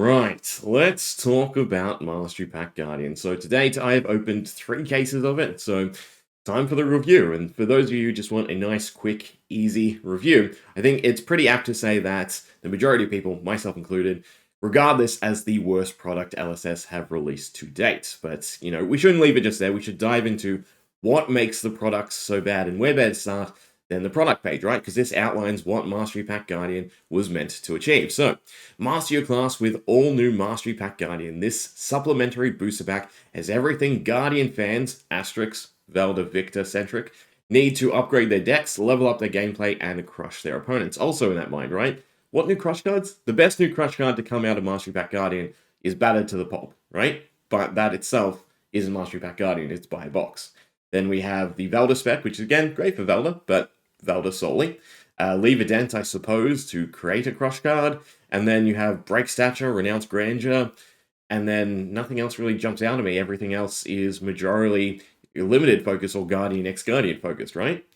Right, let's talk about Mastery Pack Guardian. So to date, I have opened 3 cases of it, so time for the review. And for those of you who just want a nice, quick, easy review, I think it's pretty apt to say that the majority of people, myself included, regard this as the worst product LSS have released to date. But, we shouldn't leave it just there. We should dive into what makes the products so bad and where better to start than the product page, right? Because this outlines what Mastery Pack Guardian was meant to achieve. So, master your class with all new Mastery Pack Guardian. This supplementary booster pack has everything Guardian fans, Asterix, Velda, Victor centric, need to upgrade their decks, level up their gameplay, and crush their opponents. Also in that mind, right? What new crush cards? The best new crush card to come out of Mastery Pack Guardian is Battered to the Pulp, right? But that itself isn't Mastery Pack Guardian, it's by a box. Then we have the Velda spec, which is again great for Velda, but Velda solely. Leave a Dent, I suppose, to create a crush card. And then you have Break Stature, Renounce Grandeur, and then nothing else really jumps out at me. Everything else is majorly limited focus or Guardian X Guardian focused, right?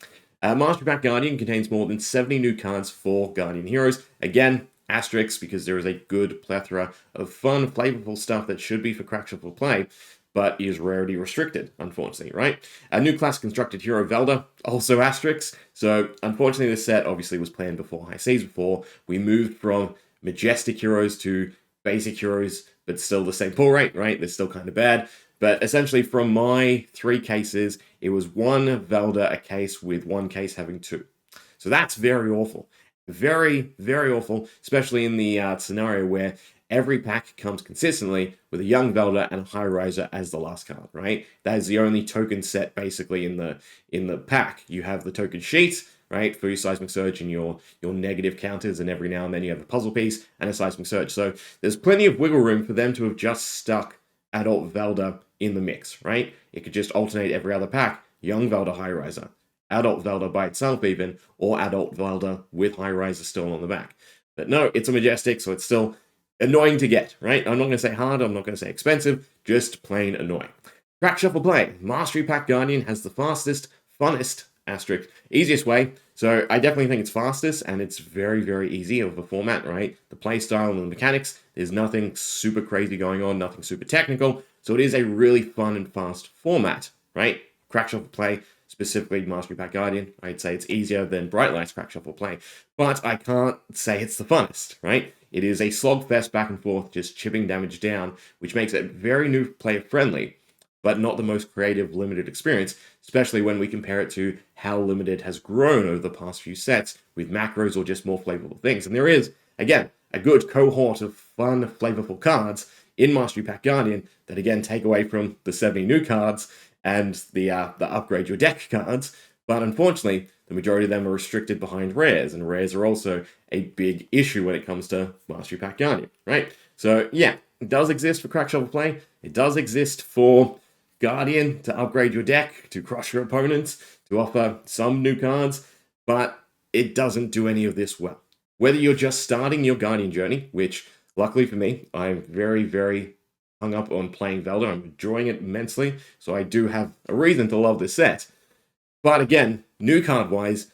Mastery Pack Guardian contains more than 70 new cards for Guardian heroes. Again, asterisks, because there is a good plethora of fun, flavorful stuff that should be for crack shuffle play, but is rarity restricted, unfortunately, right? A new class constructed hero, Velda, also asterisks. So, unfortunately, this set obviously was planned before High Seas before. We moved from majestic heroes to basic heroes, but still the same pull rate, right? They're still kind of bad. But essentially, from my 3 cases, it was 1 Velda a case with 1 case having 2. So that's very awful. Very, very awful, especially in the scenario where every pack comes consistently with a young Velda and a High Riser as the last card, right? That is the only token set basically in the pack. You have the token sheet, right, for your Seismic Surge and your negative counters, and every now and then you have a puzzle piece and a Seismic Surge. So there's plenty of wiggle room for them to have just stuck Adult Velda in the mix, right? It could just alternate every other pack. Young Velda, High Riser. Adult Velda by itself even, or Adult Velda with High Riser still on the back. But no, it's a Majestic, so it's still annoying to get, right? I'm not going to say hard, I'm not going to say expensive, just plain annoying. Crack Shuffle Play. Mastery Pack Guardian has the fastest, funnest, asterisk, easiest way. So I definitely think it's fastest, and it's very, very easy of a format, right? The play style and the mechanics, there's nothing super crazy going on, nothing super technical. So it is a really fun and fast format, right? Crack Shuffle Play, specifically Mastery Pack Guardian, I'd say it's easier than Bright Light's Crack Shuffle Play. But I can't say it's the funnest, right? It is a slogfest back and forth, just chipping damage down, which makes it very new player friendly, but not the most creative limited experience, especially when we compare it to how limited has grown over the past few sets with macros or just more flavorful things. And there is, again, a good cohort of fun, flavorful cards in Mastery Pack Guardian that again take away from the 70 new cards and the upgrade your deck cards, but unfortunately, the majority of them are restricted behind rares, and rares are also a big issue when it comes to Mastery Pack Guardian, right? So yeah, it does exist for Crack Shuffle Play, it does exist for Guardian to upgrade your deck, to crush your opponents, to offer some new cards, but it doesn't do any of this well. Whether you're just starting your Guardian journey, which luckily for me, I'm very, very hung up on playing Velda. I'm enjoying it immensely, so I do have a reason to love this set. But again, new card-wise,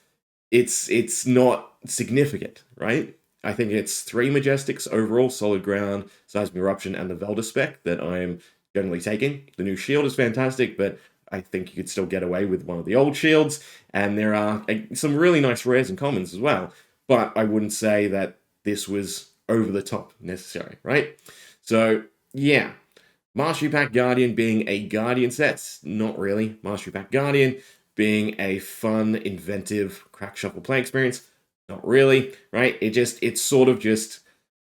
it's not significant, right? I think it's 3 Majestics overall, Solid Ground, Seismic Eruption, and the Velda spec that I'm generally taking. The new shield is fantastic, but I think you could still get away with one of the old shields, and there are some really nice rares and commons as well, but I wouldn't say that this was over the top necessary, right? So, yeah. Mastery Pack Guardian being a Guardian set, not really. Mastery Pack Guardian being a fun, inventive crack shuffle play experience, not really, right? It sort of just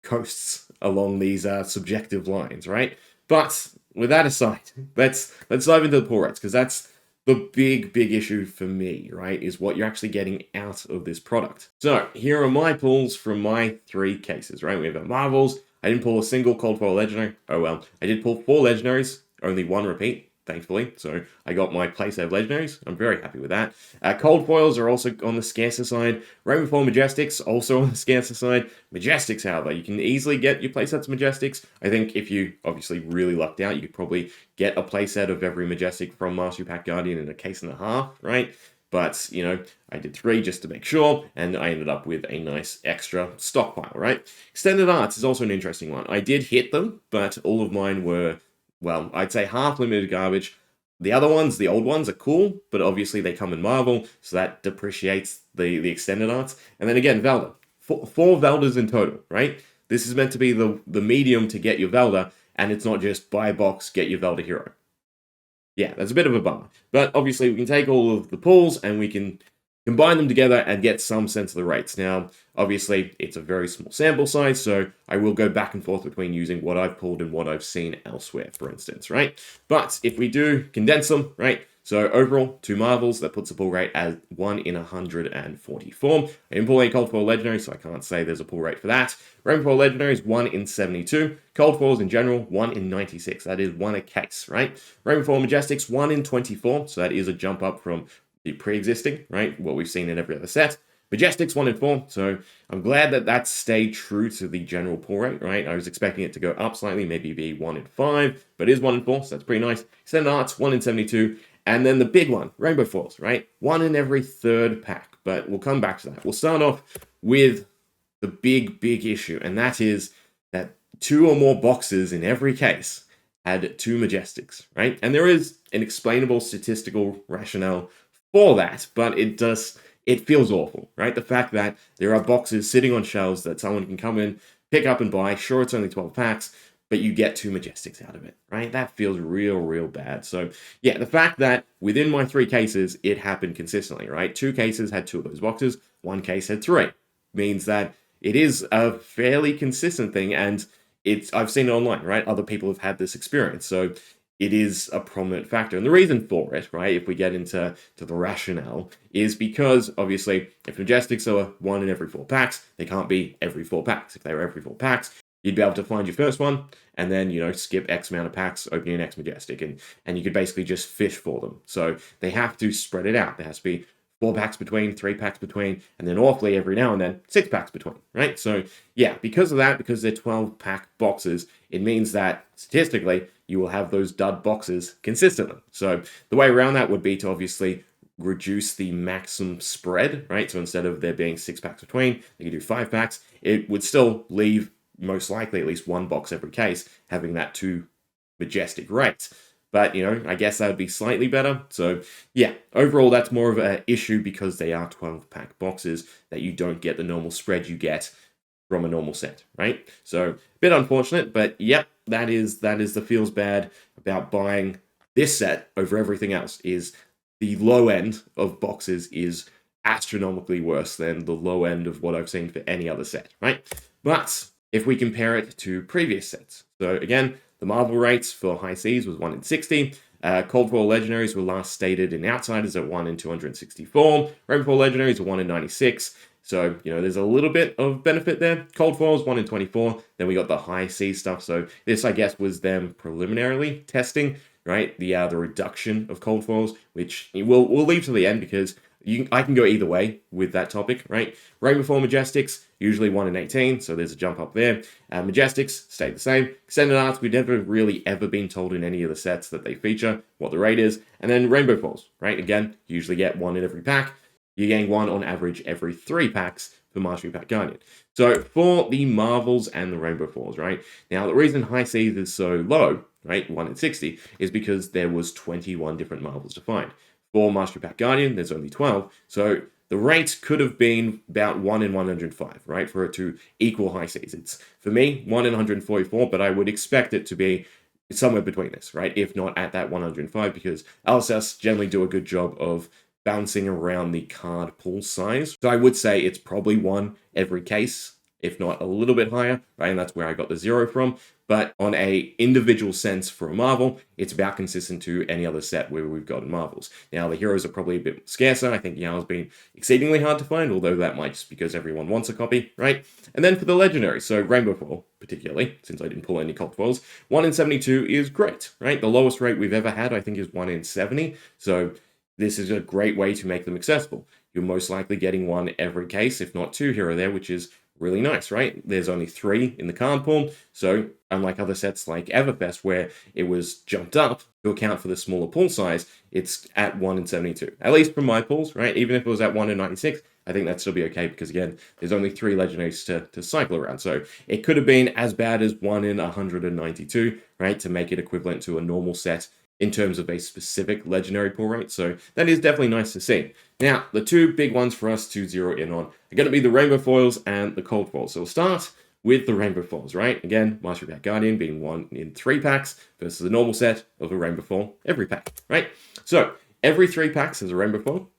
coasts along these subjective lines, right? But with that aside, let's dive into the pull rates, because that's the big issue for me, right, is what you're actually getting out of this product. So here are my pulls from my 3 cases, right? We have Marvels. I didn't pull a single Cold Foil Legendary. Oh well. I did pull 4 Legendaries, only 1 repeat, thankfully. So I got my playsave Legendaries. I'm very happy with that. Cold Foils are also on the scarcer side. Rainbow Foil Majestics, also on the scarcer side. Majestics, however, you can easily get your playsets Majestics. I think if you obviously really lucked out, you could probably get a playset of every Majestic from Mastery Pack Guardian in a case and a half, right? but, you know, I did 3 just to make sure, and I ended up with a nice extra stockpile, right? Extended arts is also an interesting one. I did hit them, but all of mine were, well, I'd say half limited garbage. The other ones, the old ones, are cool, but obviously they come in Marvel, so that depreciates the extended arts. And then again, Velda. Four Veldas in total, right? This is meant to be the medium to get your Velda, and it's not just buy a box, get your Velda hero. Yeah, that's a bit of a bummer. But obviously, we can take all of the pulls and we can combine them together and get some sense of the rates. Now, obviously, it's a very small sample size, so I will go back and forth between using what I've pulled and what I've seen elsewhere, for instance, right? But if we do condense them, right? So overall, 2 Marvels, that puts the pull rate at 1 in 144. I didn't pull any Cold Foil Legendary, so I can't say there's a pull rate for that. Rainbow Foil Legendary is 1 in 72. Cold Foils in general, 1 in 96. That is 1 a case, right? Rainbow Foil Majestics, 1 in 24. So that is a jump up from the pre-existing, right? What we've seen in every other set. Majestics 1 in 4. So I'm glad that that stayed true to the general pull rate, right? I was expecting it to go up slightly, maybe be 1 in 5, but it is 1 in 4, so that's pretty nice. Extended Arts, 1 in 72. And then the big one, Rainbow Foils, right? 1 in every 3rd pack, but we'll come back to that. We'll start off with the big issue, and that is that 2 or more boxes in every case had 2 Majestics, right? And there is an explainable statistical rationale for that, but it feels awful, right? The fact that there are boxes sitting on shelves that someone can come in, pick up and buy. Sure, it's only 12 packs, but you get 2 Majestics out of it, right? That feels real bad. So yeah, the fact that within my 3 cases, it happened consistently, right? 2 cases had 2 of those boxes, 1 case had 3. Means that it is a fairly consistent thing, and I've seen it online, right? Other people have had this experience, so it is a prominent factor. And the reason for it, right, if we get into the rationale, is because, obviously, if Majestics are 1 in every 4 packs, they can't be every 4 packs. If they were every 4 packs, you'd be able to find your first one, and then, you know, skip X amount of packs, open your next Majestic, and you could basically just fish for them. So they have to spread it out. There has to be 4 packs between, 3 packs between, and then awfully every now and then 6 packs between, right? So yeah, because of that, because they're 12-pack boxes, it means that statistically you will have those dud boxes consistently. So the way around that would be to obviously reduce the maximum spread, right? So instead of there being 6 packs between, they could do 5 packs. It would still leave most likely at least 1 box every case having that 2 Majestic rates. But, you know, I guess that would be slightly better. So, yeah, overall, that's more of an issue because they are 12-pack boxes that you don't get the normal spread you get from a normal set, right? So, a bit unfortunate, but yep, that is the feels bad about buying this set over everything else, is the low end of boxes is astronomically worse than the low end of what I've seen for any other set, right? But if we compare it to previous sets, so again, the Marvel rates for High Seas was 1 in 60. Cold Foil Legendaries were last stated in Outsiders at 1 in 264. Rainbow Foil Legendaries are 1 in 96. So, you know, there's a little bit of benefit there. Cold Foils, 1 in 24. Then we got the High Seas stuff. So this, I guess, was them preliminarily testing, right? The reduction of Cold Foils, which we'll leave to the end because I can go either way with that topic, right? Rainbow Foil Majestics, usually 1 in 18, so there's a jump up there. Majestics stayed the same. Extended Arts, we've never really ever been told in any of the sets that they feature what the rate is. And then Rainbow Foils, right? Again, usually get 1 in every pack. You're getting 1 on average every 3 packs for Mastery Pack Guardian. So for the Marvels and the Rainbow Foils, right? Now, the reason High Seas is so low, right, 1 in 60, is because there was 21 different Marvels to find. For Mastery Pack Guardian, there's only 12, so the rate could have been about 1 in 105, right, for it to equal High Seas. It's, for me, 1 in 144, but I would expect it to be somewhere between this, right, if not at that 105, because LSS generally do a good job of bouncing around the card pool size. So I would say it's probably 1 every case, if not a little bit higher, right, and that's where I got the 0 from. But on a individual sense for a Marvel, it's about consistent to any other set where we've gotten Marvels. Now, the heroes are probably a bit scarcer. I think Yao's been exceedingly hard to find, although that might just because everyone wants a copy, right? And then for the legendaries, so Rainbow Foil, particularly, since I didn't pull any Cold Foils, 1 in 72 is great, right? The lowest rate we've ever had, I think, is 1 in 70. So this is a great way to make them accessible. You're most likely getting 1 every case, if not 2 here or there, which is really nice, right? There's only 3 in the card pool, so unlike other sets like Everfest, where it was jumped up to account for the smaller pool size, it's at 1 in 72. At least from my pools, right? Even if it was at 1 in 96, I think that'd still be okay because, again, there's only 3 legendaries to cycle around. So it could have been as bad as 1 in 192, right? To make it equivalent to a normal set in terms of a specific legendary pull rate. So that is definitely nice to see. Now, the 2 big ones for us to zero in on are going to be the rainbow foils and the cold foils. So we'll start with the rainbow foils, right? Again, Mastery Pack Guardian being 1 in 3 packs versus the normal set of a rainbow foil every pack, right? So every 3 packs is a rainbow foil.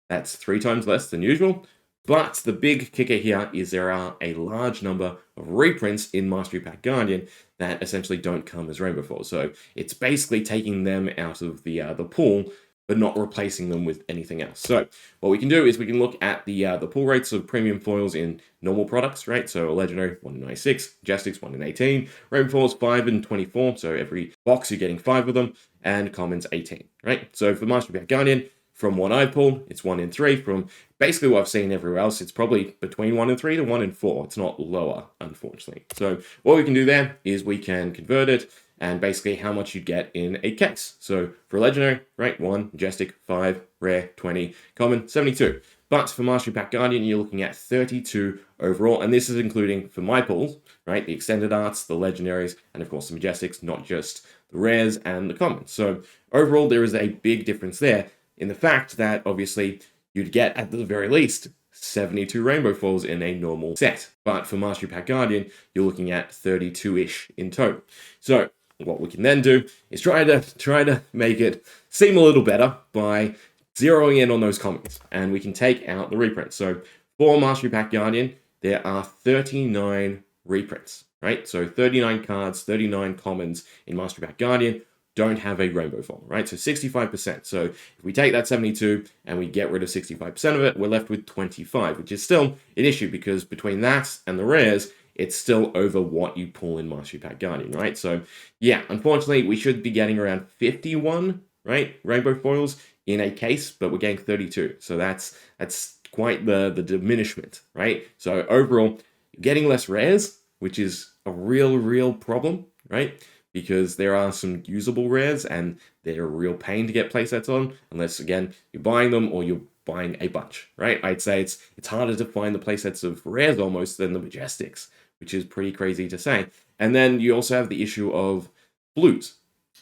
That's 3 times less than usual. But the big kicker here is there are a large number of reprints in Mastery Pack Guardian that essentially don't come as rainbow foils. So it's basically taking them out of the pool, but not replacing them with anything else. So what we can do is we can look at the pull rates of premium foils in normal products, right? So a legendary 1 in 96, Majestics 1 in 18, rainbow foils 5 in 24. So every box you're getting 5 of them, and commons 18, right? So for Mastery Pack Guardian, from what I've pulled, it's 1 in 3. From basically what I've seen everywhere else, it's probably between 1 in 3 to 1 in 4. It's not lower, unfortunately. So what we can do there is we can convert it and basically how much you get in a case. So for legendary, right, 1, majestic, 5, rare, 20, common, 72. But for Mastery Pack Guardian, you're looking at 32 overall, and this is including, for my pulls, right, the extended arts, the legendaries, and of course the majestics, not just the rares and the commons. So overall, there is a big difference there in the fact that obviously you'd get at the very least 72 rainbow foils in a normal set. But for Mastery Pack Guardian, you're looking at 32-ish in total. So what we can then do is try to make it seem a little better by zeroing in on those commons, and we can take out the reprints. So for Mastery Pack Guardian, there are 39 reprints, right? So 39 cards, 39 commons in Mastery Pack Guardian don't have a rainbow foil, right? So 65%. So if we take that 72 and we get rid of 65% of it, we're left with 25, which is still an issue because between that and the rares, it's still over what you pull in Mastery Pack Guardian, right? So yeah, unfortunately, we should be getting around 51, right, rainbow foils in a case, but we're getting 32. So that's quite the diminishment, right? So overall, getting less rares, which is a real problem, right? Because there are some usable rares and they're a real pain to get playsets on, unless, again, you're buying them or you're buying a bunch, right? I'd say it's harder to find the playsets of rares almost than the majestics, which is pretty crazy to say. And then you also have the issue of blues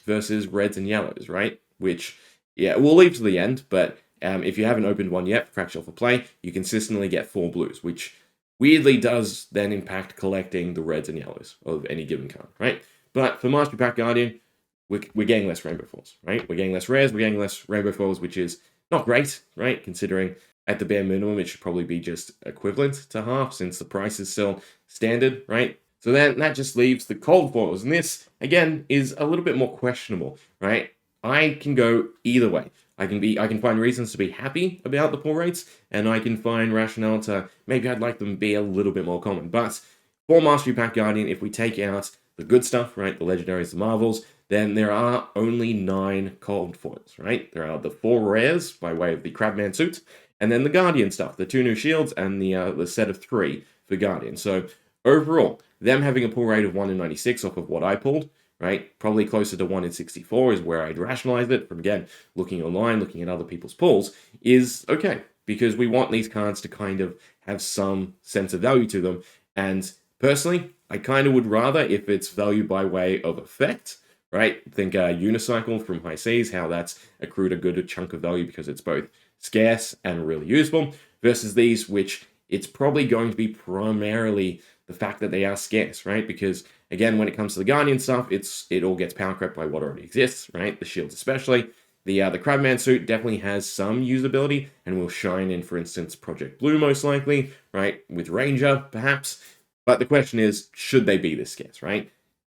versus reds and yellows, right? Which, yeah, we'll leave to the end, but if you haven't opened one yet for Crack Shelf for Play, you consistently get 4 blues, which weirdly does then impact collecting the reds and yellows of any given card, right? But for Mastery Pack Guardian, we're getting less rainbow foils, right? We're getting less rares, we're getting less rainbow foils, which is not great, right? Considering at the bare minimum, it should probably be just equivalent to half since the price is still standard, right? So then that just leaves the cold foils. And this, again, is a little bit more questionable, right? I can go either way. I can find reasons to be happy about the pull rates, and I can find rationale to maybe I'd like them be a little bit more common. But for Mastery Pack Guardian, if we take out the good stuff, right, the legendaries, the marvels, then there are only 9 cold foils, right? There are the 4 rares by way of the Crabman suit, and then the Guardian stuff, the 2 new shields, and the set of 3 for Guardian. So overall, them having a pull rate of 1 in 96 off of what I pulled, right, probably closer to 1 in 64 is where I'd rationalize it from, again, looking online, looking at other people's pulls, is okay, because we want these cards to kind of have some sense of value to them, and personally, I kind of would rather if it's value by way of effect, right? Think Unicycle from High Seas, how that's accrued a good chunk of value because it's both scarce and really useful, versus these, which it's probably going to be primarily the fact that they are scarce, right? Because, again, when it comes to the Guardian stuff, it all gets power crept by what already exists, right? The shields especially. The Crabman suit definitely has some usability and will shine in, for instance, Project Blue most likely, right? With Ranger, perhaps. But the question is, should they be this scarce, right?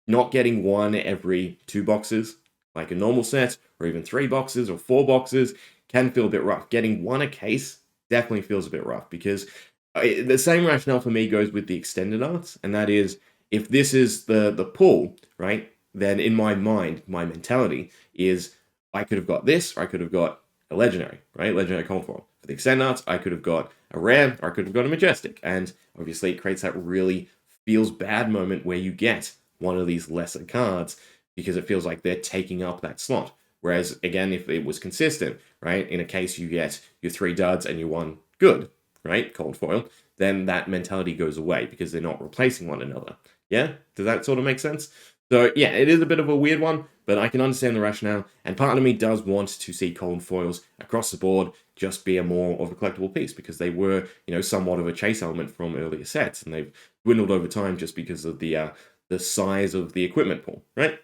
Not getting 1 every 2 boxes, like a normal set, or even 3 boxes or 4 boxes, can feel a bit rough. Getting 1 a case definitely feels a bit rough, because the same rationale for me goes with the extended arts, and that is, if this is the pull, right, then in my mind, my mentality is, I could have got this, or I could have got a legendary, right? Legendary cold foil. For the extend arts, I could have got a rare, or I could have got a majestic. And obviously it creates that really feels bad moment where you get one of these lesser cards because it feels like they're taking up that slot. Whereas, again, if it was consistent, right, in a case you get your 3 duds and your 1 good, right, cold foil, then that mentality goes away because they're not replacing one another. Yeah? Does that sort of make sense? So, yeah, it is a bit of a weird one, but I can understand the rationale, and part of me does want to see cold foils across the board just be a more of a collectible piece, because they were, somewhat of a chase element from earlier sets, and they've dwindled over time just because of the size of the equipment pool, right?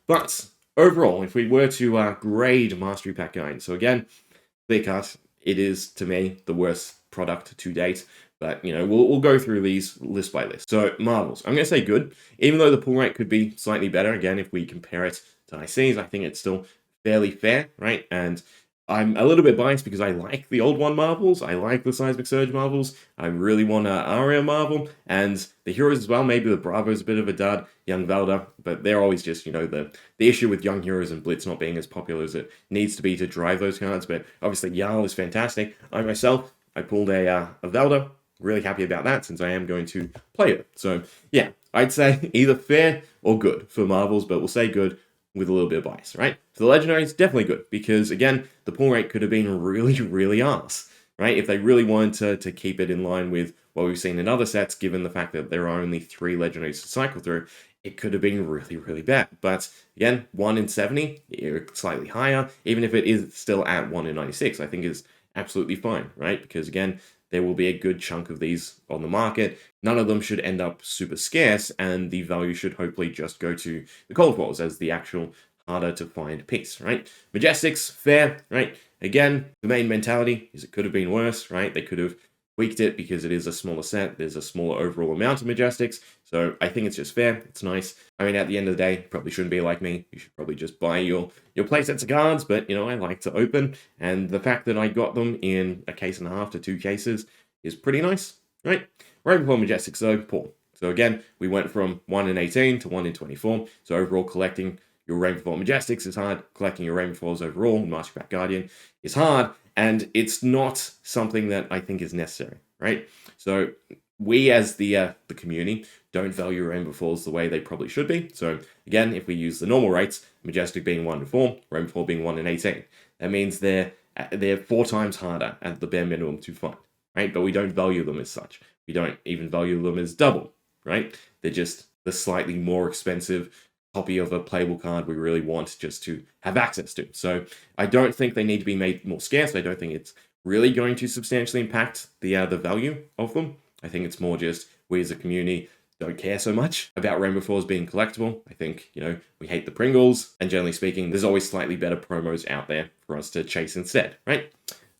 But overall, if we were to grade Mastery Pack Guide, so again, clear cut, it is, to me, the worst product to date. But, we'll go through these list by list. So, Marvels. I'm going to say good. Even though the pull rate could be slightly better, again, if we compare it to ICs, I think it's still fairly fair, right? And I'm a little bit biased because I like the old one Marvels. I like the Seismic Surge Marvels. I really want an Aria Marvel. And the heroes as well. Maybe the Bravo's a bit of a dud. Young Velda. But they're always just, the issue with Young Heroes and Blitz not being as popular as it needs to be to drive those cards. But obviously, Jarl is fantastic. I myself, I pulled a Velda. Really happy about that since I am going to play it. So, yeah, I'd say either fair or good for Marvels, but we'll say good with a little bit of bias, right? For the Legendaries, definitely good, because, again, the pull rate could have been really, really arse, right? If they really wanted to keep it in line with what we've seen in other sets, given the fact that there are only 3 Legendaries to cycle through, it could have been really, really bad. But, again, 1 in 70, slightly higher, even if it is still at 1 in 96, I think is absolutely fine, right? Because, again, there will be a good chunk of these on the market. None of them should end up super scarce, and the value should hopefully just go to the cold foils as the actual harder to find piece, right? Majestics, fair, right? Again, the main mentality is it could have been worse, right? They could have tweaked it because it is a smaller set. There's a smaller overall amount of Majestics. So I think it's just fair. It's nice. I mean, at the end of the day, probably shouldn't be like me. You should probably just buy your playsets of cards. But, I like to open. And the fact that I got them in a case and a half to 2 cases is pretty nice, right? Rainbow Majestics, though, poor. So again, we went from 1 in 18 to 1 in 24. So overall, collecting your Rainbow Majestics is hard. Collecting your Rainbow Falls overall in Master Pack Guardian is hard. And it's not something that I think is necessary, right? So we as the community don't value Rainbow Falls the way they probably should be. So again, if we use the normal rates, Majestic being 1 to 4, Rainbow Fall being 1 in 18, that means they're 4 times harder at the bare minimum to find, right? But we don't value them as such. We don't even value them as double, right? They're just the slightly more expensive copy of a playable card we really want just to have access to. So I don't think they need to be made more scarce. I don't think it's really going to substantially impact the value of them. I think it's more just we as a community don't care so much about Rainbow Falls being collectible. I think, we hate the Pringles, and generally speaking, there's always slightly better promos out there for us to chase instead, right?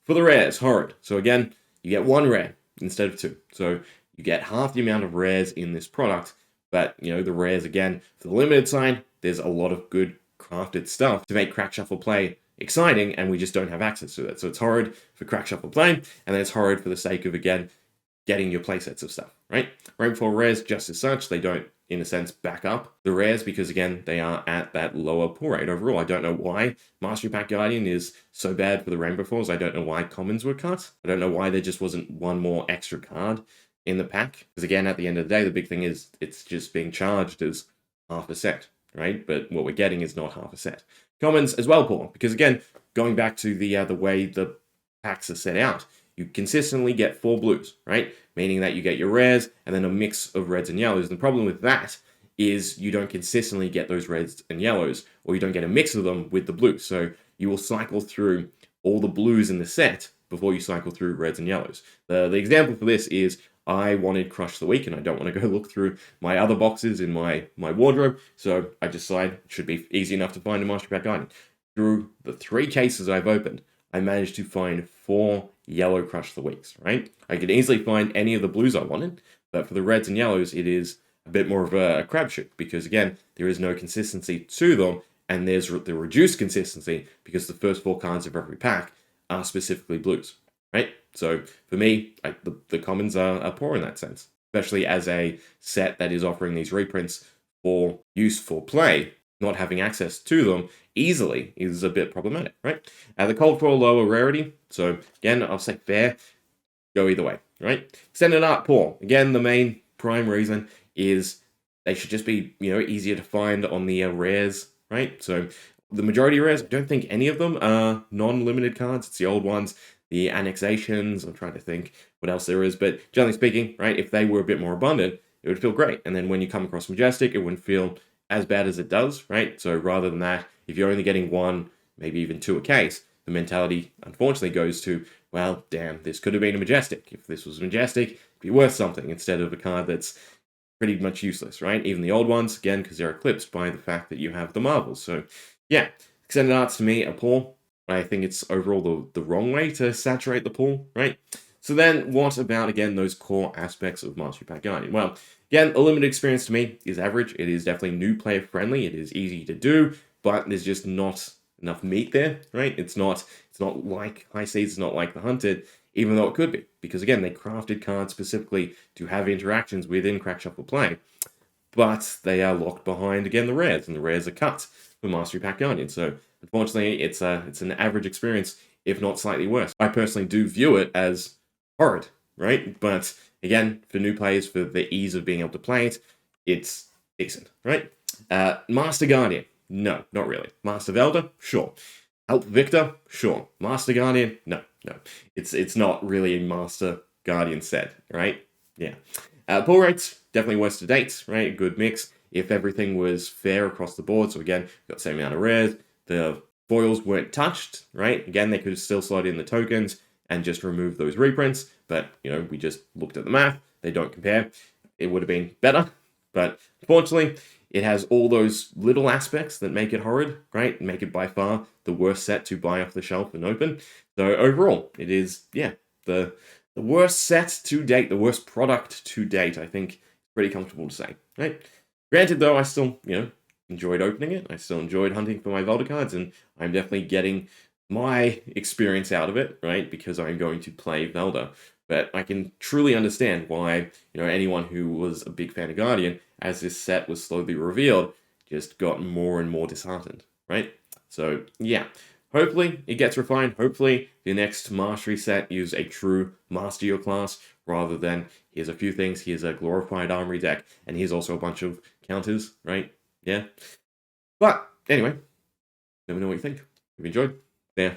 For the rares, Horrid. So again, you get 1 rare instead of 2. So you get half the amount of rares in this product. But, the rares, again, for the limited side, there's a lot of good crafted stuff to make Crack Shuffle play exciting, and we just don't have access to it. So it's horrid for Crack Shuffle play, and then it's horrid for the sake of, again, getting your playsets of stuff, right? Rainfall rares, just as such, they don't, in a sense, back up the rares because, again, they are at that lower pull rate overall. I don't know why Mastery Pack Guardian is so bad for the Rainbow Falls. I don't know why commons were cut. I don't know why there just wasn't one more extra card in the pack. Because, again, at the end of the day, the big thing is it's just being charged as half a set, right? But what we're getting is not half a set. Commons as well, Paul, because, again, going back to the way the packs are set out, you consistently get 4 blues, right? Meaning that you get your rares and then a mix of reds and yellows. And the problem with that is you don't consistently get those reds and yellows, or you don't get a mix of them with the blues. So you will cycle through all the blues in the set before you cycle through reds and yellows. The example for this is I wanted Crush the Week, and I don't want to go look through my other boxes in my wardrobe, so I decided it should be easy enough to find a Master Pack Guardian. Through the 3 cases I've opened, I managed to find 4 yellow Crush the Weeks, right? I could easily find any of the blues I wanted, but for the reds and yellows, it is a bit more of a crapshoot, because again, there is no consistency to them, and there's the reduced consistency because the first 4 cards of every pack are specifically blues, right? So for me, the commons are poor in that sense, especially as a set that is offering these reprints for use for play, not having access to them easily is a bit problematic, right? The cold foil lower rarity, so again, I'll say fair, go either way, right? Extended art poor, again, the main prime reason is they should just be, easier to find on the rares, right? So the majority of rares, I don't think any of them are non-limited cards. It's the old ones, the annexations. I'm trying to think what else there is, but generally speaking, right, if they were a bit more abundant, it would feel great. And then when you come across Majestic, it wouldn't feel as bad as it does, right? So rather than that, if you're only getting one, maybe even two a case, the mentality unfortunately goes to, well, damn, this could have been a Majestic. If this was Majestic, it'd be worth something instead of a card that's pretty much useless, right? Even the old ones, again, because they're eclipsed by the fact that you have the marvels. So, yeah, extended arts to me are poor. I think it's overall the wrong way to saturate the pool, right? So then, what about, again, those core aspects of Mastery Pack Guardian? Well, again, a limited experience to me is average. It is definitely new player friendly. It is easy to do, but there's just not enough meat there, right? It's not like High Seas, it's not like the Hunted, even though it could be, because again, they crafted cards specifically to have interactions within Crack Shuffle play, but they are locked behind, again, the rares, and the rares are cut for Mastery Pack Guardian. So unfortunately, it's an average experience, if not slightly worse. I personally do view it as horrid, right? But again, for new players, for the ease of being able to play it, it's decent, right? Master Guardian, no, not really. Master Velda, sure. Help Victor, sure. Master Guardian, no. It's not really a Master Guardian set, right? Yeah. Pull rates, definitely worse to date, right? A good mix. If everything was fair across the board, so again, we've got the same amount of rares, the foils weren't touched, right? Again, they could still slot in the tokens and just remove those reprints, but, we just looked at the math, they don't compare. It would have been better, but unfortunately, it has all those little aspects that make it horrid, right? Make it by far the worst set to buy off the shelf and open. So overall, it is, the worst set to date, the worst product to date, I think. Pretty comfortable to say, right? Granted, though, I still, enjoyed opening it. I still enjoyed hunting for my Velda cards, and I'm definitely getting my experience out of it, right? Because I'm going to play Velda. But I can truly understand why, anyone who was a big fan of Guardian, as this set was slowly revealed, just got more and more disheartened, right? So, yeah. Hopefully, it gets refined. Hopefully, the next Mastery set is a true Master Your class, rather than, here's a few things, here's a glorified Armory deck, and here's also a bunch of counters, right? Yeah. But, anyway, let me know what you think. If you enjoyed, yeah.